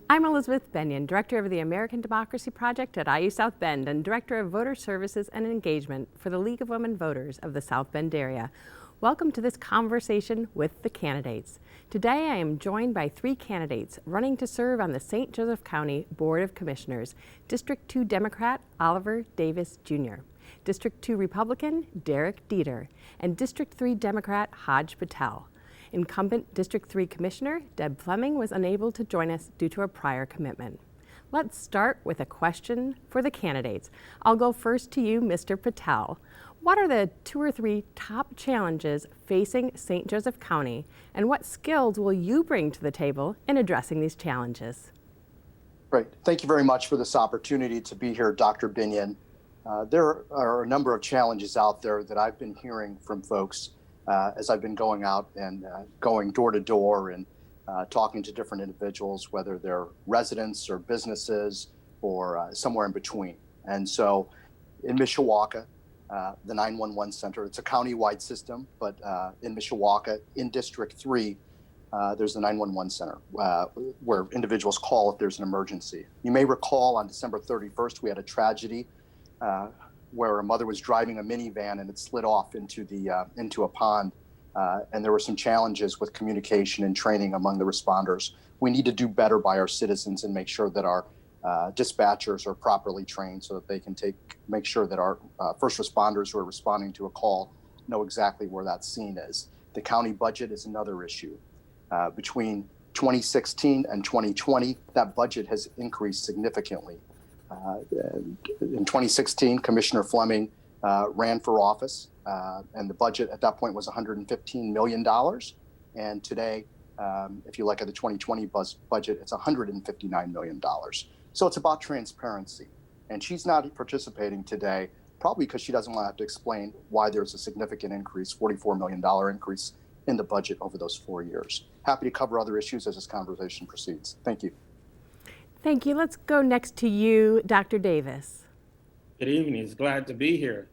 I'm Elizabeth Benyon, Director of the American Democracy Project at IU South Bend and Director of Voter Services and Engagement for the League of Women Voters of the South Bend area. Welcome to this conversation with the candidates. Today I am joined by three candidates running to serve on the St. Joseph County Board of Commissioners: District 2 Democrat Oliver Davis Jr., District 2 Republican Derek Dieter, and District 3 Democrat Hodge Patel. Incumbent District 3 Commissioner Deb Fleming was unable to join us due to a prior commitment. Let's start with a question for the candidates. I'll go first to you, Mr. Patel. What are the 2 or 3 top challenges facing St. Joseph County, and what skills will you bring to the table in addressing these challenges? Great. Thank you very much for this opportunity to be here, Dr. Binion. There are a number of challenges out there that I've been hearing from folks as I've been going out and going door to door and talking to different individuals, whether they're residents or businesses or somewhere in between. And so in Mishawaka, the 911 center, it's a county-wide system, but in Mishawaka, in District 3, there's the 911 center where individuals call if there's an emergency. You may recall on December 31st, we had a tragedy where a mother was driving a minivan and it slid off into a pond. And there were some challenges with communication and training among the responders. We need to do better by our citizens and make sure that our dispatchers are properly trained so that they can make sure that our first responders who are responding to a call know exactly where that scene is. The county budget is another issue. Between 2016 and 2020, that budget has increased significantly. In 2016, Commissioner Fleming ran for office, and the budget at that point was $115 million. And today, if you look at the 2020 budget, it's $159 million. So it's about transparency. And she's not participating today, probably because she doesn't want to have to explain why there's a significant increase, $44 million increase in the budget over those 4 years. Happy to cover other issues as this conversation proceeds. Thank you. Thank you. Let's go next to you, Dr. Davis. Good evening. It's glad to be here.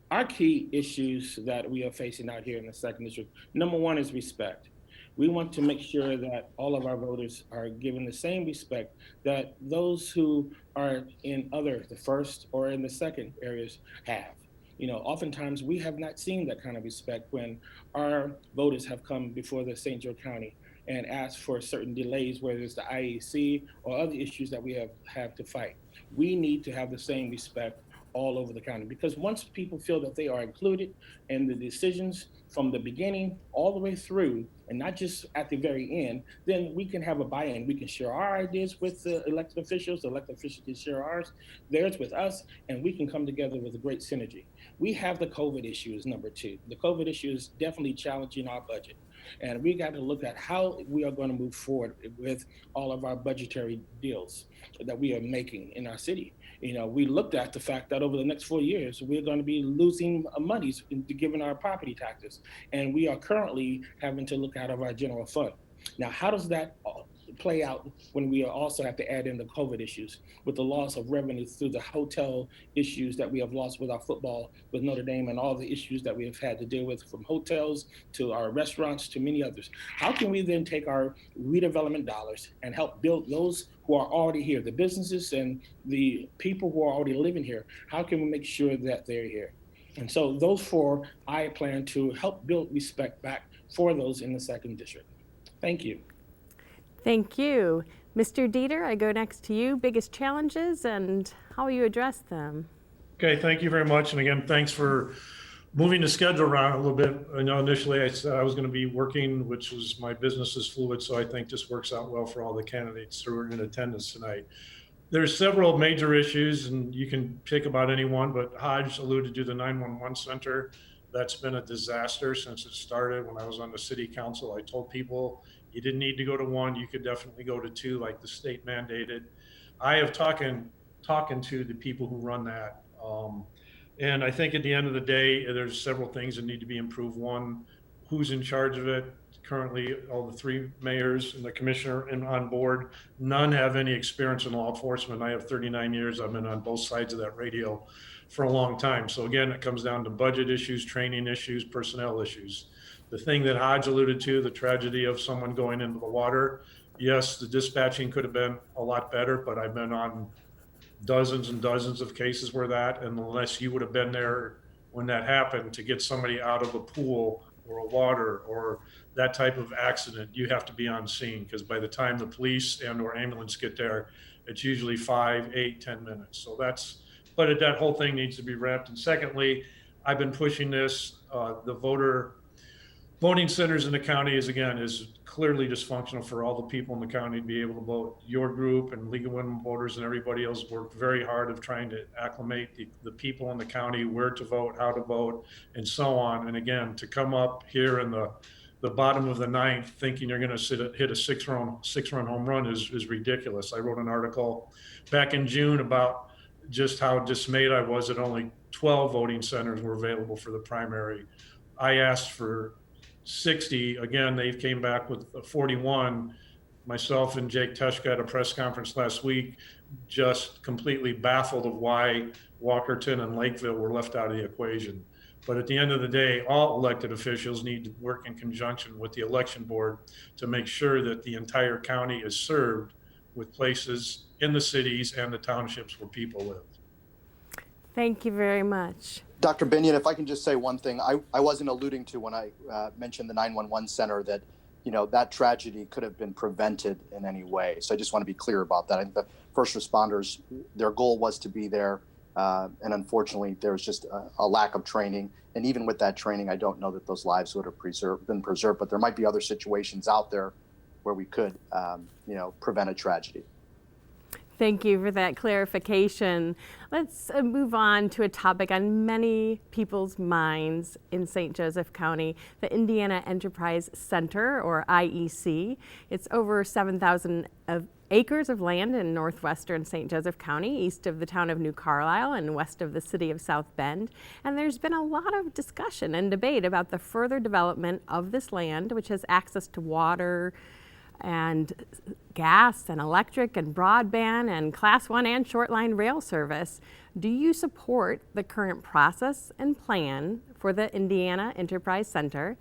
Our key issues that we are facing out here in the second district, number one is respect. We want to make sure that all of our voters are given the same respect that those who are in the first or in the second areas have. You know, oftentimes we have not seen that kind of respect when our voters have come before the St. Joe County and asked for certain delays, whether it's the IEC or other issues that we have to fight. We need to have the same respect all over the county, because once people feel that they are included in the decisions from the beginning all the way through, and not just at the very end, then we can have a buy-in. We can share our ideas with the elected officials can share theirs with us, and we can come together with a great synergy. We have the COVID issue as number 2. The COVID issue is definitely challenging our budget. And we got to look at how we are going to move forward with all of our budgetary deals that we are making in our city. You know, we looked at the fact that over the next 4 years, we're going to be losing monies given our property taxes. And we are currently having to look out of our general fund. Now, how does that play out when we also have to add in the COVID issues with the loss of revenue through the hotel issues that we have lost with our football with Notre Dame and all the issues that we have had to deal with, from hotels to our restaurants to many others? How can we then take our redevelopment dollars and help build those who are already here, the businesses and the people who are already living here? How can we make sure that they're here? And so those 4, I plan to help build respect back for those in the second district. Thank you. Thank you. Mr. Dieter, I go next to you. Biggest challenges and how will you address them? Okay, thank you very much. And again, thanks for moving the schedule around a little bit. I know initially I said I was going to be working, which was my business is fluid, so I think this works out well for all the candidates who are in attendance tonight. There's several major issues, and you can pick about any one, but Hodge alluded to the 911 center. That's been a disaster since it started. When I was on the city council, I told people you didn't need to go to 1, you could definitely go to 2 like the state mandated. I have talking to the people who run that. And I think at the end of the day, there's several things that need to be improved. One, who's in charge of it? Currently, all the 3 mayors and the commissioner and on board, none have any experience in law enforcement. I have 39 years. I've been on both sides of that radio for a long time. So again, it comes down to budget issues, training issues, personnel issues. The thing that Hodge alluded to, the tragedy of someone going into the water, Yes, the dispatching could have been a lot better, but I've been on dozens and dozens of cases where that, and unless you would have been there when that happened to get somebody out of a pool or a water or that type of accident, you have to be on scene, because by the time the police and or ambulance get there, it's usually 5, 8, 10 minutes. So but that whole thing needs to be wrapped. And secondly, I've been pushing this, the voting centers in the county is clearly dysfunctional for all the people in the county to be able to vote. Your group and League of Women Voters and everybody else worked very hard of trying to acclimate the people in the county, where to vote, how to vote, and so on. And again, to come up here in the bottom of the ninth thinking you're going to hit a six-run home run is ridiculous. I wrote an article back in June about just how dismayed I was that only 12 voting centers were available for the primary. I asked for 60. Again, they came back with 41. Myself and Jake Teshka at a press conference last week, just completely baffled of why Walkerton and Lakeville were left out of the equation. But at the end of the day, all elected officials need to work in conjunction with the election board to make sure that the entire county is served with places in the cities and the townships where people live. Thank you very much. Dr. Binion, if I can just say one thing, I wasn't alluding to when I mentioned the 911 center that, that tragedy could have been prevented in any way. So I just want to be clear about that. I think the first responders, their goal was to be there. And unfortunately, there was just a lack of training. And even with that training, I don't know that those lives would have been preserved. But there might be other situations out there where we could, prevent a tragedy. Thank you for that clarification. Let's move on to a topic on many people's minds in St. Joseph County, the Indiana Enterprise Center, or IEC. It's over 7,000 acres of land in northwestern St. Joseph County, east of the town of New Carlisle and west of the city of South Bend. And there's been a lot of discussion and debate about the further development of this land, which has access to water and gas and electric and broadband and Class 1 and short line rail service. Do you support the current process and plan for the Indiana Enterprise Center?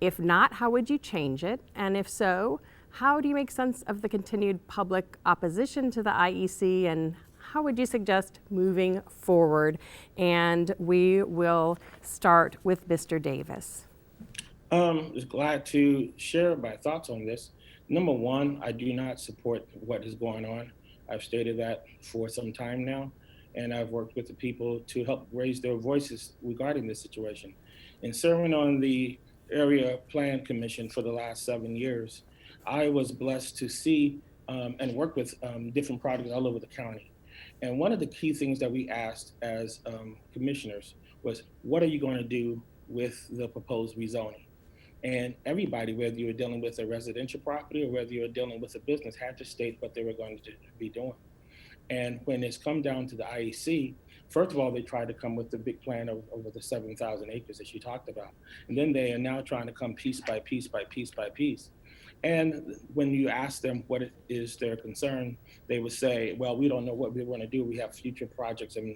If not, how would you change it? And if so, how do you make sense of the continued public opposition to the IEC, and how would you suggest moving forward? And we will start with Mr. Davis. Just glad to share my thoughts on this. Number one, I do not support what is going on. I've stated that for some time now, and I've worked with the people to help raise their voices regarding this situation. In serving on the Area Plan Commission for the last 7 years, I was blessed to see and work with different projects all over the county. And one of the key things that we asked as commissioners was, what are you going to do with the proposed rezoning? And everybody, whether you were dealing with a residential property or whether you were dealing with a business, had to state what they were going to be doing. And when it's come down to the IEC, first of all, they tried to come with the big plan of over the 7,000 acres that you talked about. And then they are now trying to come piece by piece by piece by piece. And when you ask them what is their concern, they would say, well, we don't know what we want to do. We have future projects. And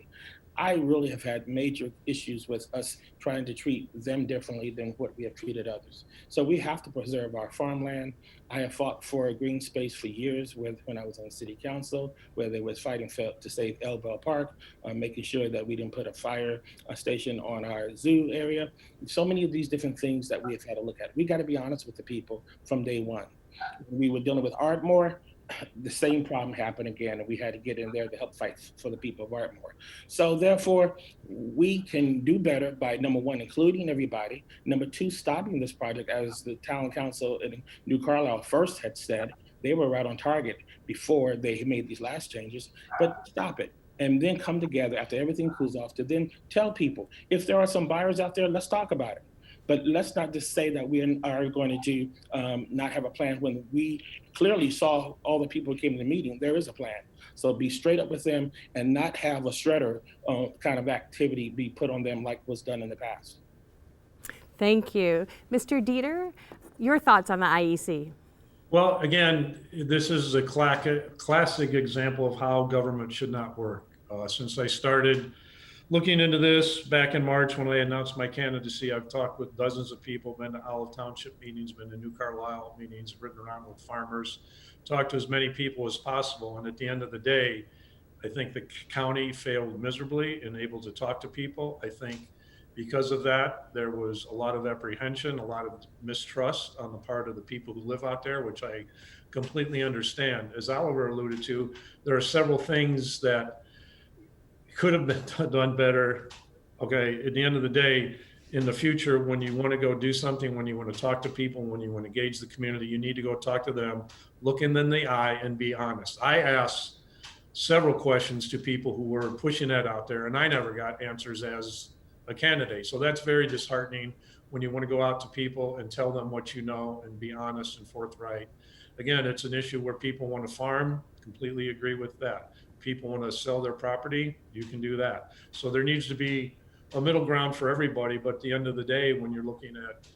I really have had major issues with us trying to treat them differently than what we have treated others. So we have to preserve our farmland. I have fought for a green space for years when I was on city council, where they was fighting to save Elbell Park, making sure that we didn't put a fire station on our zoo area. So many of these different things that we have had to look at. We got to be honest with the people from day one. We were dealing with Ardmore. The same problem happened again, and we had to get in there to help fight for the people of Ardmore. So therefore, we can do better by, number one, including everybody. Number two, stopping this project, as the town council in New Carlisle first had said. They were right on target before they made these last changes, but stop it. And then come together after everything cools off to then tell people, if there are some buyers out there, let's talk about it. But let's not just say that we are going to not have a plan when we clearly saw all the people who came to the meeting. There is a plan. So be straight up with them and not have a shredder kind of activity be put on them like was done in the past. Thank you. Mr. Dieter, your thoughts on the IEC? Well, again, this is a classic example of how government should not work. Since I started looking into this back in March when I announced my candidacy, I've talked with dozens of people, been to Olive Township meetings, been to New Carlisle meetings, ridden around with farmers, talked to as many people as possible. And at the end of the day, I think the county failed miserably in able to talk to people. I think because of that, there was a lot of apprehension, a lot of mistrust on the part of the people who live out there, which I completely understand. As Oliver alluded to, there are several things that could have been done better. Okay, at the end of the day, in the future, when you want to go do something, when you want to talk to people, when you want to engage the community, you need to go talk to them, look them in the eye and be honest. I asked several questions to people who were pushing that out there, and I never got answers as a candidate. So that's very disheartening when you want to go out to people and tell them what you know and be honest and forthright. Again, it's an issue where people want to farm, completely agree with that. People want to sell their property, you can do that. So there needs to be a middle ground for everybody, but at the end of the day, when you're looking at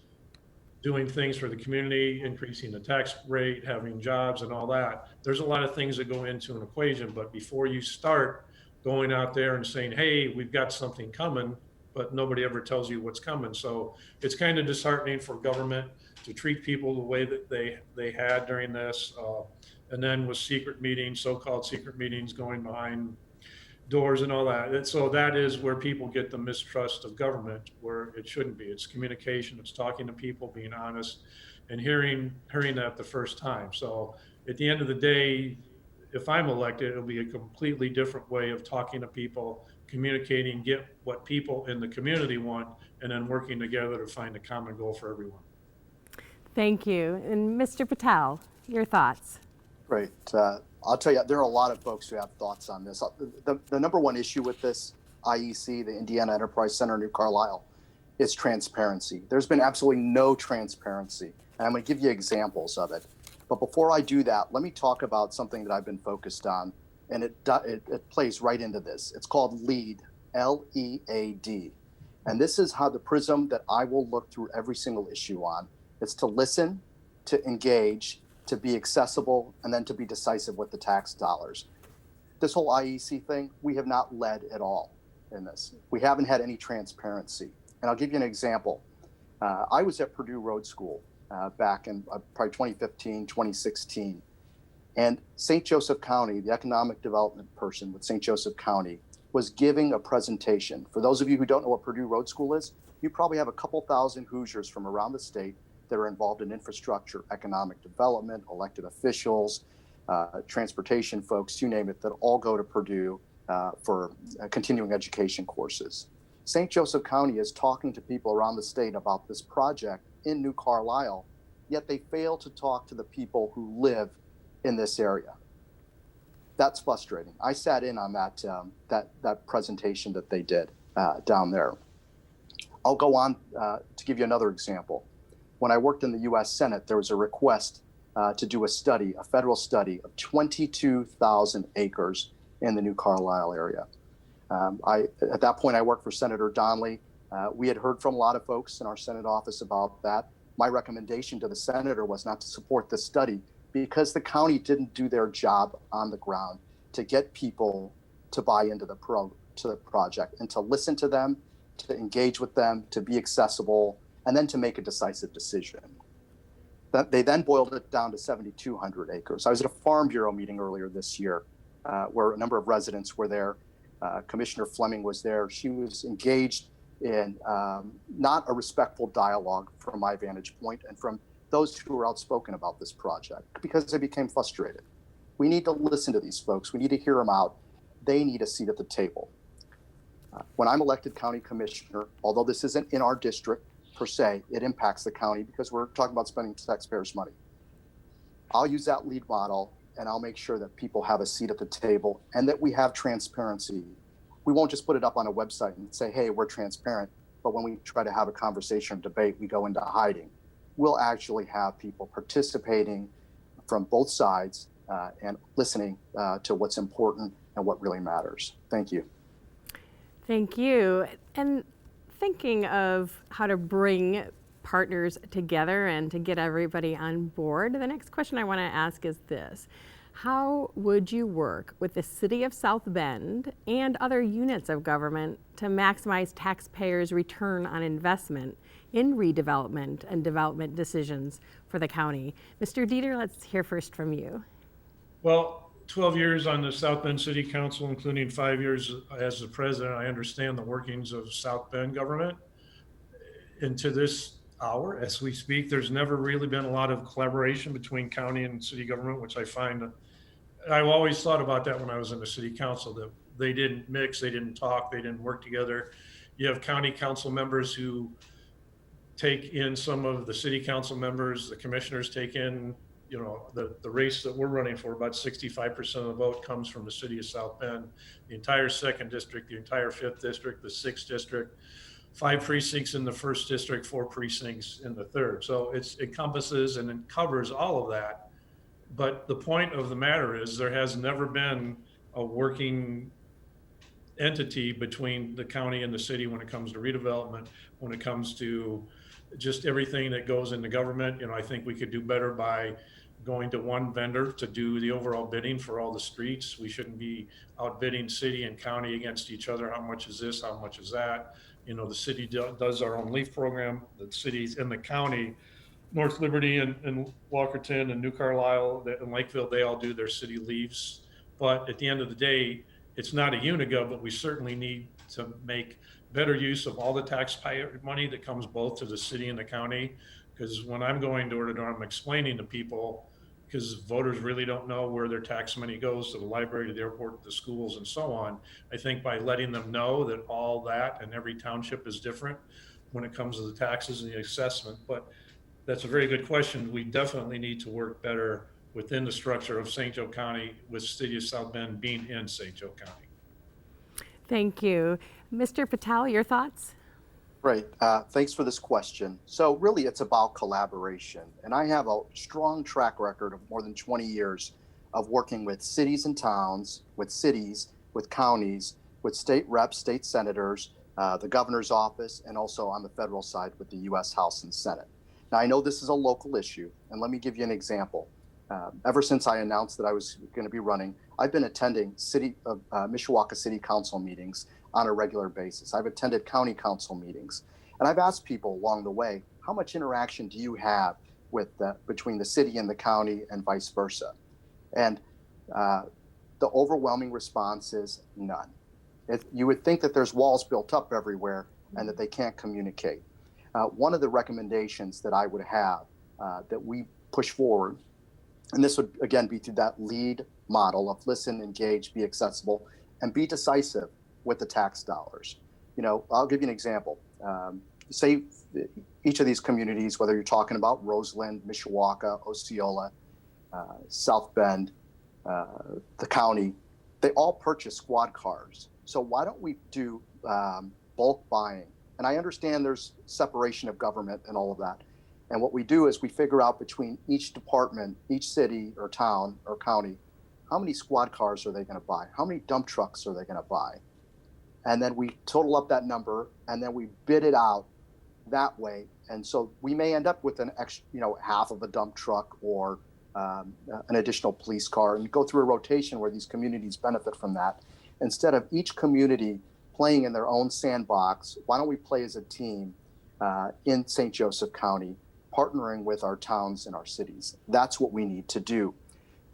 doing things for the community, increasing the tax rate, having jobs and all that, there's a lot of things that go into an equation. But before you start going out there and saying, hey, we've got something coming, but nobody ever tells you what's coming. So it's kind of disheartening for government to treat people the way that they had during this. And then with secret meetings, so-called secret meetings going behind doors and all that. And so that is where people get the mistrust of government, where it shouldn't be. It's communication, it's talking to people, being honest, and hearing that the first time. So at the end of the day, if I'm elected, it'll be a completely different way of talking to people, communicating, get what people in the community want, and then working together to find a common goal for everyone. Thank you. And Mr. Patel, your thoughts? Great. I'll tell you, there are a lot of folks who have thoughts on this. The number one issue with this IEC, the Indiana Enterprise Center, New Carlisle, is transparency. There's been absolutely no transparency. And I'm going to give you examples of it. But before I do that, let me talk about something that I've been focused on. And it plays right into this. It's called LEAD, L-E-A-D. And this is how the prism that I will look through every single issue on. It's to listen, to engage, to be accessible, and then to be decisive with the tax dollars. This whole IEC thing, we have not led at all in this. We haven't had any transparency. And I'll give you an example. I was at Purdue Road School back in probably 2015, 2016. And St. Joseph County, the economic development person with St. Joseph County, was giving a presentation. For those of you who don't know what Purdue Road School is, you probably have a couple thousand Hoosiers from around the state that are involved in infrastructure, economic development, elected officials, transportation folks, you name it, that all go to Purdue for continuing education courses. St. Joseph County is talking to people around the state about this project in New Carlisle, yet they fail to talk to the people who live in this area. That's frustrating. I sat in on that presentation that they did down there. I'll go on to give you another example. When I worked in the U.S. Senate, there was a request to do a study, a federal study of 22,000 acres in the New Carlisle area. At that point, I worked for Senator Donnelly. We had heard from a lot of folks in our Senate office about that. My recommendation to the senator was not to support this study because the county didn't do their job on the ground to get people to buy into the project and to listen to them, to engage with them, to be accessible, and then to make a decisive decision. They then boiled it down to 7,200 acres. I was at a Farm Bureau meeting earlier this year where a number of residents were there. Commissioner Fleming was there. She was engaged in not a respectful dialogue from my vantage point and from those who were outspoken about this project because they became frustrated. We need to listen to these folks. We need to hear them out. They need a seat at the table. When I'm elected county commissioner, although this isn't in our district per se, it impacts the county because we're talking about spending taxpayers' money. I'll use that lead model and I'll make sure that people have a seat at the table and that we have transparency. We won't just put it up on a website and say, hey, we're transparent. But when we try to have a conversation or debate, we go into hiding. We'll actually have people participating from both sides and listening to what's important and what really matters. Thank you. Thank you. And thinking of how to bring partners together and to get everybody on board, the next question I want to ask is this. How would you work with the City of South Bend and other units of government to maximize taxpayers' return on investment in redevelopment and development decisions for the county? Mr. Dieter, let's hear first from you. Well, 12 years on the South Bend City Council, including 5 years as the president, I understand the workings of South Bend government. And to this hour, as we speak, there's never really been a lot of collaboration between county and city government, which I find, I've always thought about that when I was in the city council, that they didn't mix, they didn't talk, they didn't work together. You have county council members who take in some of the city council members, the commissioners take in, the race that we're running for, about 65% of the vote comes from the city of South Bend, the entire 2nd district, the entire 5th district, the 6th district, 5 precincts in the 1st district, 4 precincts in the 3rd. So it encompasses and it covers all of that. But the point of the matter is there has never been a working entity between the county and the city when it comes to redevelopment, when it comes to just everything that goes into government. I think we could do better by going to one vendor to do the overall bidding for all the streets. We shouldn't be outbidding city and county against each other. How much is this? How much is that? The city does our own LEAF program. The cities in the county, North Liberty and Walkerton and New Carlisle and Lakeville, they all do their city leaves. But at the end of the day, it's not a unigov, but we certainly need to make better use of all the taxpayer money that comes both to the city and the county. Because when I'm going door to door, I'm explaining to people, because voters really don't know where their tax money goes, to the library, to the airport, to the schools, and so on. I think by letting them know that all that and every township is different when it comes to the taxes and the assessment. But that's a very good question. We definitely need to work better within the structure of St. Joe County, with City of South Bend being in St. Joe County. Thank you. Mr. Patel, your thoughts? Great. Thanks for this question. So really, it's about collaboration. And I have a strong track record of more than 20 years of working with cities and towns, with cities, with counties, with state reps, state senators, the governor's office, and also on the federal side with the U.S. House and Senate. Now, I know this is a local issue, and let me give you an example. Ever since I announced that I was going to be running, I've been attending Mishawaka City Council meetings on a regular basis. I've attended county council meetings, and I've asked people along the way, how much interaction do you have between the city and the county and vice versa? And the overwhelming response is none. You would think that there's walls built up everywhere and that they can't communicate. One of the recommendations that I would have that we push forward, and this would again be through that lead model of listen, engage, be accessible, and be decisive with the tax dollars. I'll give you an example. Say each of these communities, whether you're talking about Roseland, Mishawaka, Osceola, South Bend, the county, they all purchase squad cars. So why don't we do bulk buying? And I understand there's separation of government and all of that. And what we do is we figure out between each department, each city or town or county, how many squad cars are they going to buy? How many dump trucks are they going to buy? And then we total up that number and then we bid it out that way. And so we may end up with an extra, half of a dump truck or an additional police car, and go through a rotation where these communities benefit from that. Instead of each community playing in their own sandbox, why don't we play as a team in St. Joseph County, partnering with our towns and our cities? That's what we need to do.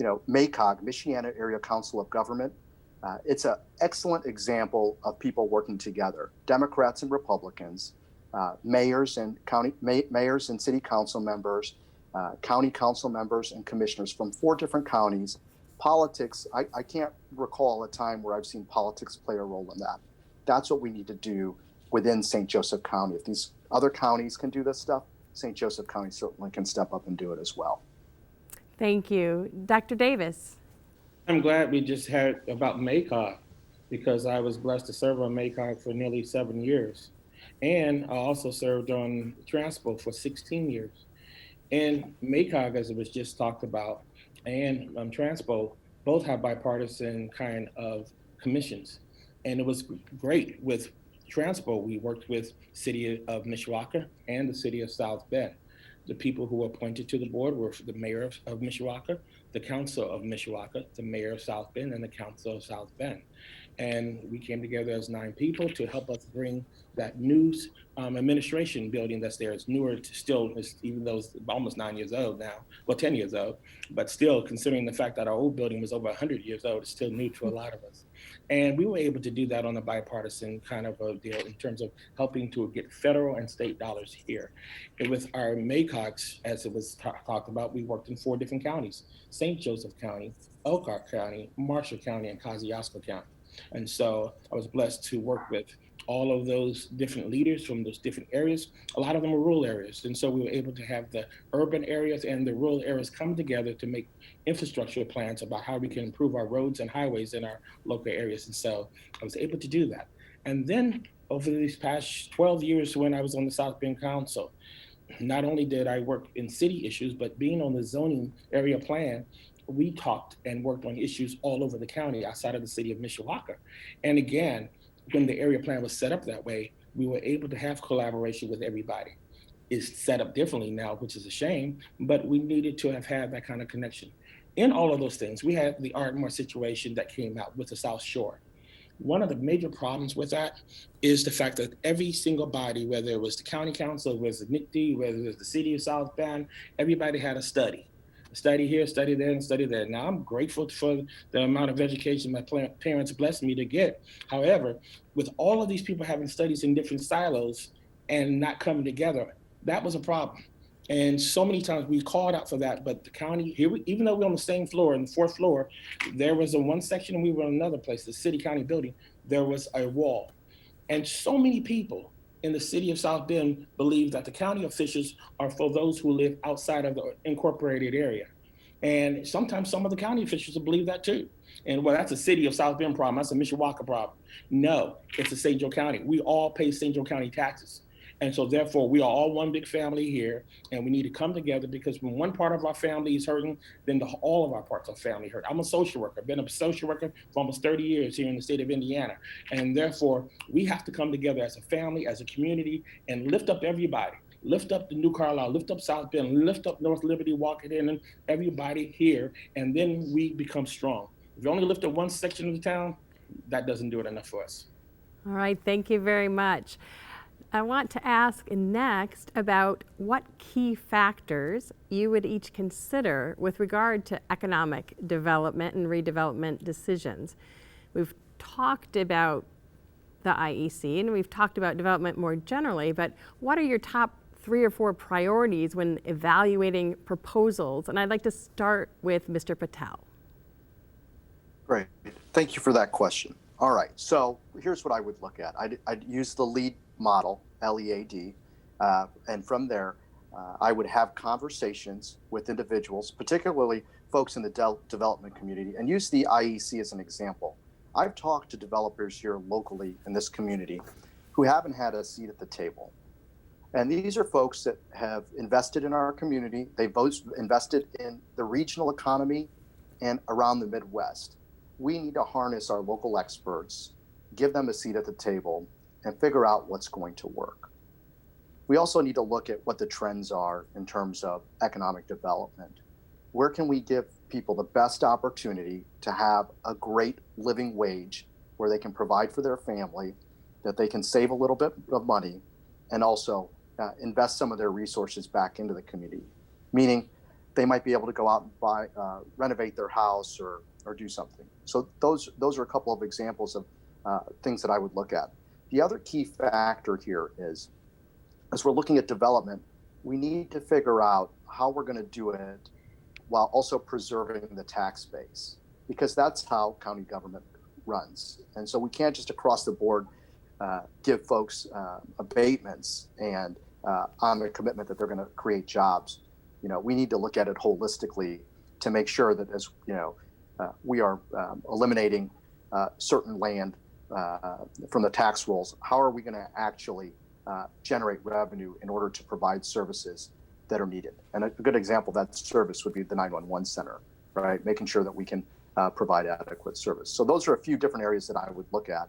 MACOG, Michiana Area Council of Government, it's an excellent example of people working together, Democrats and Republicans, mayors and city council members, county council members and commissioners from 4 different counties. Politics, I can't recall a time where I've seen politics play a role in that. That's what we need to do within St. Joseph County. If these other counties can do this stuff, St. Joseph County certainly can step up and do it as well. Thank you. Dr. Davis. I'm glad we just heard about MACOG, because I was blessed to serve on MACOG for nearly 7 years. And I also served on Transpo for 16 years. And MACOG, as it was just talked about, and Transpo both have bipartisan kind of commissions. And it was great. With Transpo, we worked with City of Mishawaka and the City of South Bend. The people who were appointed to the board were the mayor of Mishawaka, the council of Mishawaka, the mayor of South Bend, and the council of South Bend. And we came together as 9 people to help us bring that new administration building that's there. It's newer, still, even though it's almost 9 years old now, well, 10 years old, but still, considering the fact that our old building was over 100 years old, it's still new to a lot of us. And we were able to do that on a bipartisan kind of a deal in terms of helping to get federal and state dollars here. And with our MACOGs, as it was talked about, we worked in 4 different counties: St. Joseph County, Elkhart County, Marshall County, and Kosciuszko County. And so I was blessed to work with all of those different leaders from those different areas. A lot of them were rural areas. And so we were able to have the urban areas and the rural areas come together to make infrastructure plans about how we can improve our roads and highways in our local areas. And so I was able to do that. And then over these past 12 years when I was on the South Bend Council, not only did I work in city issues, but being on the zoning area plan, we talked and worked on issues all over the county outside of the city of Mishawaka. And again, when the area plan was set up that way, we were able to have collaboration with everybody. It's set up differently now, which is a shame, but we needed to have had that kind of connection. In all of those things, we had the Ardmore situation that came out with the South Shore. One of the major problems with that is the fact that every single body, whether it was the county council, whether it was the NICD, whether it was the city of South Bend, everybody had a study here, study there, and study there. Now, I'm grateful for the amount of education my parents blessed me to get. However, with all of these people having studies in different silos and not coming together, that was a problem. And so many times we called out for that, but the county, even though we're on the same floor, in the 4th floor, there was a one section and we were in another place, the city county building, there was a wall. And so many people in the city of South Bend believe that the county officials are for those who live outside of the incorporated area. And sometimes some of the county officials believe that too. And well, that's a city of South Bend problem. That's a Mishawaka problem. No, it's a St. Joe County. We all pay St. Joe County taxes. And so therefore we are all one big family here, and we need to come together, because when one part of our family is hurting, then all of our parts of family hurt. I'm a social worker, been a social worker for almost 30 years here in the state of Indiana. And therefore we have to come together as a family, as a community, and lift up everybody. Lift up the New Carlisle, lift up South Bend, lift up North Liberty, Walking and everybody here, and then we become strong. If you only lift up one section of the town, that doesn't do it enough for us. All right, thank you very much. I want to ask next about what key factors you would each consider with regard to economic development and redevelopment decisions. We've talked about the IEC and we've talked about development more generally, but what are your top 3 or 4 priorities when evaluating proposals? And I'd like to start with Mr. Patel. Great. Thank you for that question. All right. So here's what I would look at. I'd use the LEAD model, LEAD, and from there, I would have conversations with individuals, particularly folks in the development community, and use the IEC as an example. I've talked to developers here locally in this community who haven't had a seat at the table. And these are folks that have invested in our community. They've both invested in the regional economy and around the Midwest. We need to harness our local experts, give them a seat at the table, and figure out what's going to work. We also need to look at what the trends are in terms of economic development. Where can we give people the best opportunity to have a great living wage where they can provide for their family, that they can save a little bit of money, and also invest some of their resources back into the community, meaning they might be able to go out and buy, renovate their house or do something. So those are a couple of examples of things that I would look at. The other key factor here is, as we're looking at development, we need to figure out how we're going to do it while also preserving the tax base, because that's how county government runs. And so we can't just across the board give folks abatements and on the commitment that they're going to create jobs. You know, we need to look at it holistically to make sure that as we are eliminating certain land from the tax rolls, how are we going to actually generate revenue in order to provide services that are needed? And a good example of that service would be the 911 center, right? Making sure that we can provide adequate service. So those are a few different areas that I would look at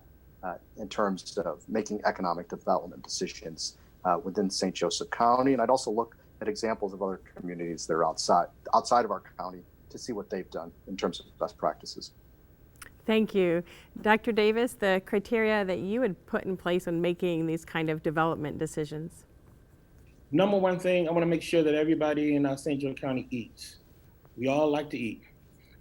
in terms of making economic development decisions within St. Joseph County. And I'd also look at examples of other communities that are outside of our county to see what they've done in terms of best practices. Thank you. Dr. Davis, the criteria that you would put in place when making these kind of development decisions. Number one thing, I want to make sure that everybody in our St. Joe County eats. We all like to eat.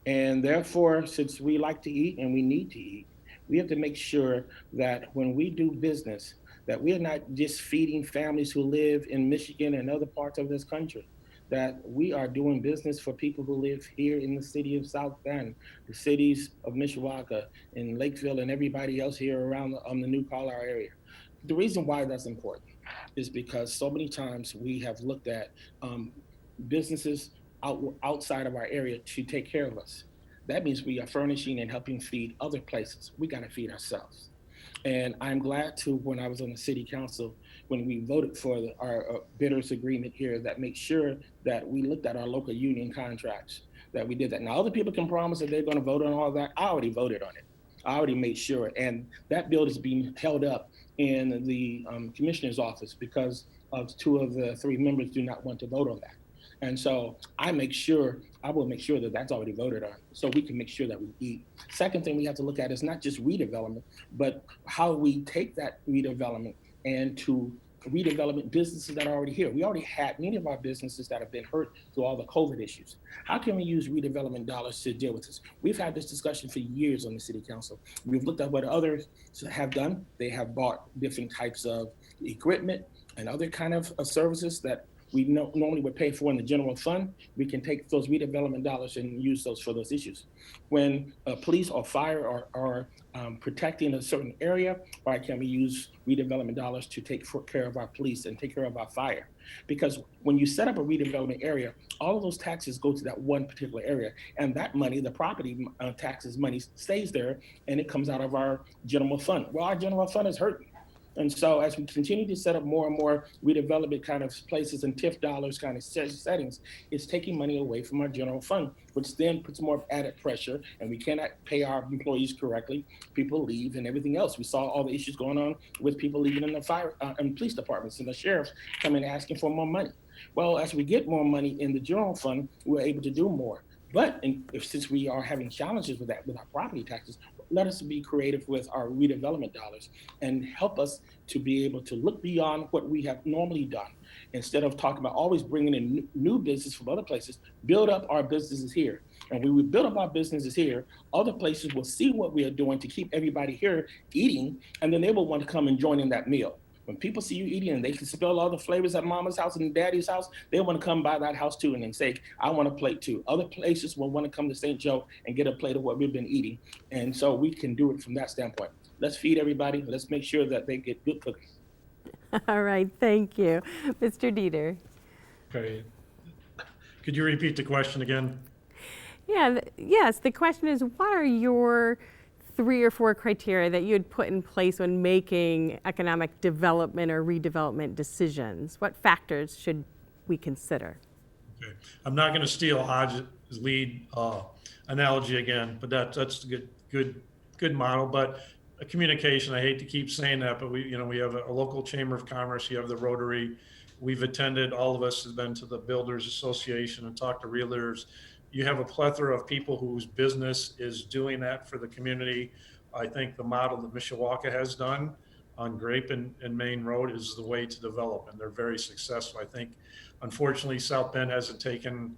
And therefore, since we like to eat and we need to eat, we have to make sure that when we do business, that we are not just feeding families who live in Michigan and other parts of this country, that we are doing business for people who live here in the city of South Bend, the cities of Mishawaka and Lakeville and everybody else here around the New Carlisle area. The reason why that's important is because so many times we have looked at businesses outside of our area to take care of us. That means we are furnishing and helping feed other places. We got to feed ourselves. And I'm glad to, when I was on the city council, when we voted for our bidders agreement here, that makes sure that we looked at our local union contracts, that we did that. Now, other people can promise that they're going to vote on all that. I already voted on it. I already made sure. And that bill is being held up in the commissioner's office because of 2 of the 3 members do not want to vote on that. And so I will make sure that that's already voted on so we can make sure that we eat. Second thing we have to look at is not just redevelopment, but how we take that redevelopment and to redevelopment businesses that are already here. We already had many of our businesses that have been hurt through all the COVID issues. How can we use redevelopment dollars to deal with this? We've had this discussion for years on the city council. We've looked at what others have done. They have bought different types of equipment and other kind of services that we normally would pay for in the general fund. We can take those redevelopment dollars and use those for those issues. When police or fire are protecting a certain area, why can't we use redevelopment dollars to take care of our police and take care of our fire? Because when you set up a redevelopment area, all of those taxes go to that one particular area. And that money, the property taxes money, stays there and it comes out of our general fund. Well, our general fund is hurting. And so as we continue to set up more and more redevelopment kind of places and TIF dollars kind of settings, it's taking money away from our general fund, which then puts more added pressure and we cannot pay our employees correctly. People leave and everything else. We saw all the issues going on with people leaving in the fire and police departments and the sheriffs coming asking for more money. Well, as we get more money in the general fund, we're able to do more. But since we are having challenges with that, with our property taxes, let us be creative with our redevelopment dollars and help us to be able to look beyond what we have normally done. Instead of talking about always bringing in new business from other places, build up our businesses here. And when we build up our businesses here, other places will see what we are doing to keep everybody here eating, and then they will want to come and join in that meal. When people see you eating and they can smell all the flavors at mama's house and daddy's house, they want to come by that house too and then say, I want a plate too. Other places will want to come to St. Joe and get a plate of what we've been eating. And so we can do it from that standpoint. Let's feed everybody. Let's make sure that they get good cooking. All right, thank you. Mr. Dieter. Okay. Could you repeat the question again? Yeah, yes, the question is, what are your 3 or 4 criteria that you would put in place when making economic development or redevelopment decisions? What factors should we consider? Okay. I'm not going to steal Hodge's lead analogy again, but that's a good model. But a communication, I hate to keep saying that, but we have a local chamber of commerce. You have the Rotary. We've attended, all of us have been to the Builders Association and talked to realtors. You have a plethora of people whose business is doing that for the community. I think the model that Mishawaka has done on Grape and Main Road is the way to develop, and they're very successful. I think, unfortunately, South Bend hasn't taken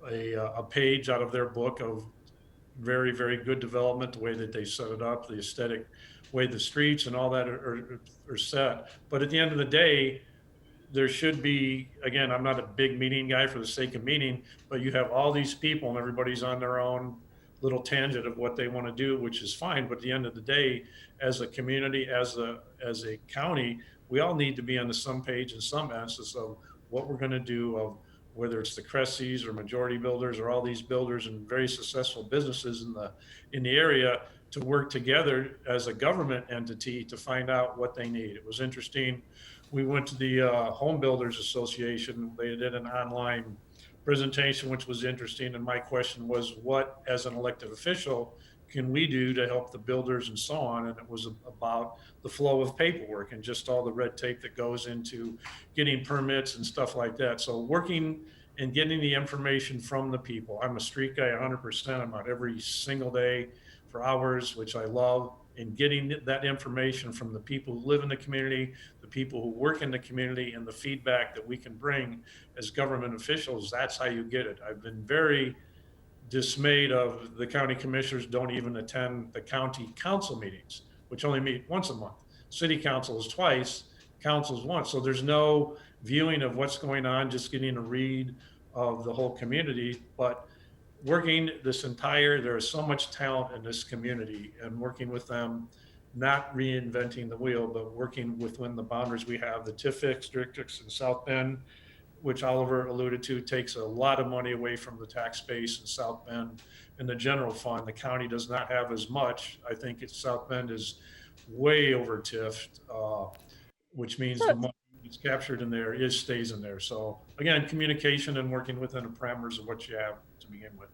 a page out of their book of very, very good development, the way that they set it up, the aesthetic way the streets and all that are set. But at the end of the day, there should be, again, I'm not a big meeting guy for the sake of meeting, but you have all these people and everybody's on their own little tangent of what they want to do, which is fine. But at the end of the day, as a community, as a county, we all need to be on the same page in some essence of what we're going to do, of whether it's the Cressy's or Majority Builders or all these builders and very successful businesses in the area to work together as a government entity to find out what they need. It was interesting. We went to the Home Builders Association. They did an online presentation, which was interesting. And my question was, what, as an elected official, can we do to help the builders and so on? And it was about the flow of paperwork and just all the red tape that goes into getting permits and stuff like that. So working and getting the information from the people. I'm a street guy 100%. I'm out every single day for hours, which I love, and getting that information from the people who live in the community, the people who work in the community, and the feedback that we can bring as government officials. That's how you get it. I've been very dismayed of the county commissioners don't even attend the county council meetings, which only meet once a month. City council is twice, council is once. So there's no viewing of what's going on, just getting a read of the whole community. But working there is so much talent in this community, and working with them, not reinventing the wheel, but working within the boundaries we have. The TIF districts in South Bend, which Oliver alluded to, takes a lot of money away from the tax base in South Bend and the general fund. The county does not have as much. I think South Bend is way over TIF'd, which means the money that's captured in there stays in there. So again, communication and working within the parameters of what you have to begin with.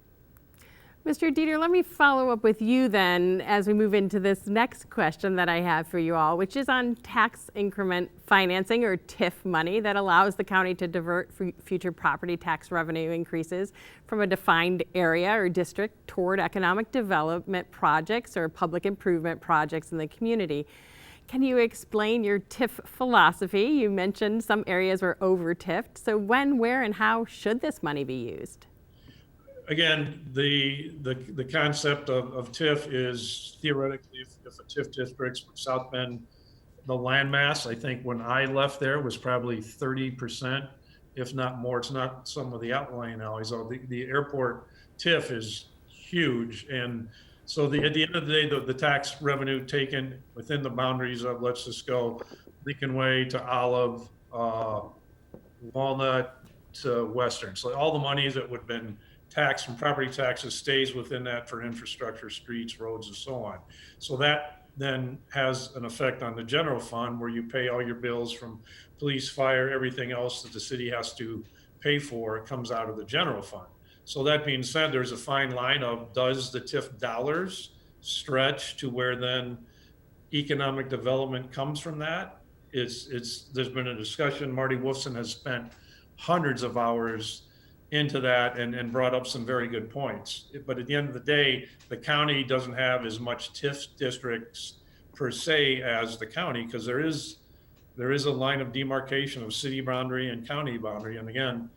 Mr. Dieter, let me follow up with you then as we move into this next question that I have for you all, which is on tax increment financing, or TIF money, that allows the county to divert future property tax revenue increases from a defined area or district toward economic development projects or public improvement projects in the community. Can you explain your TIF philosophy? You mentioned some areas were over-TIFed. So when, where, and how should this money be used? Again, the concept of TIF is theoretically, if a TIF district, South Bend, the landmass, I think when I left there, was probably 30%, if not more. It's not some of the outlying alleys. The airport TIF is huge. And so at the end of the day, the tax revenue taken within the boundaries of, let's just go Lincoln Way to Olive, Walnut to Western. So all the monies that would have been tax from property taxes stays within that for infrastructure, streets, roads, and so on. So that then has an effect on the general fund, where you pay all your bills from police, fire, everything else that the city has to pay for. It comes out of the general fund. So that being said, there's a fine line of, does the TIF dollars stretch to where then economic development comes from that? There's been a discussion. Marty Wolfson has spent hundreds of hours into that and brought up some very good points. But at the end of the day, the county doesn't have as much TIF districts per se as the county, because there is a line of demarcation of city boundary and county boundary. And again,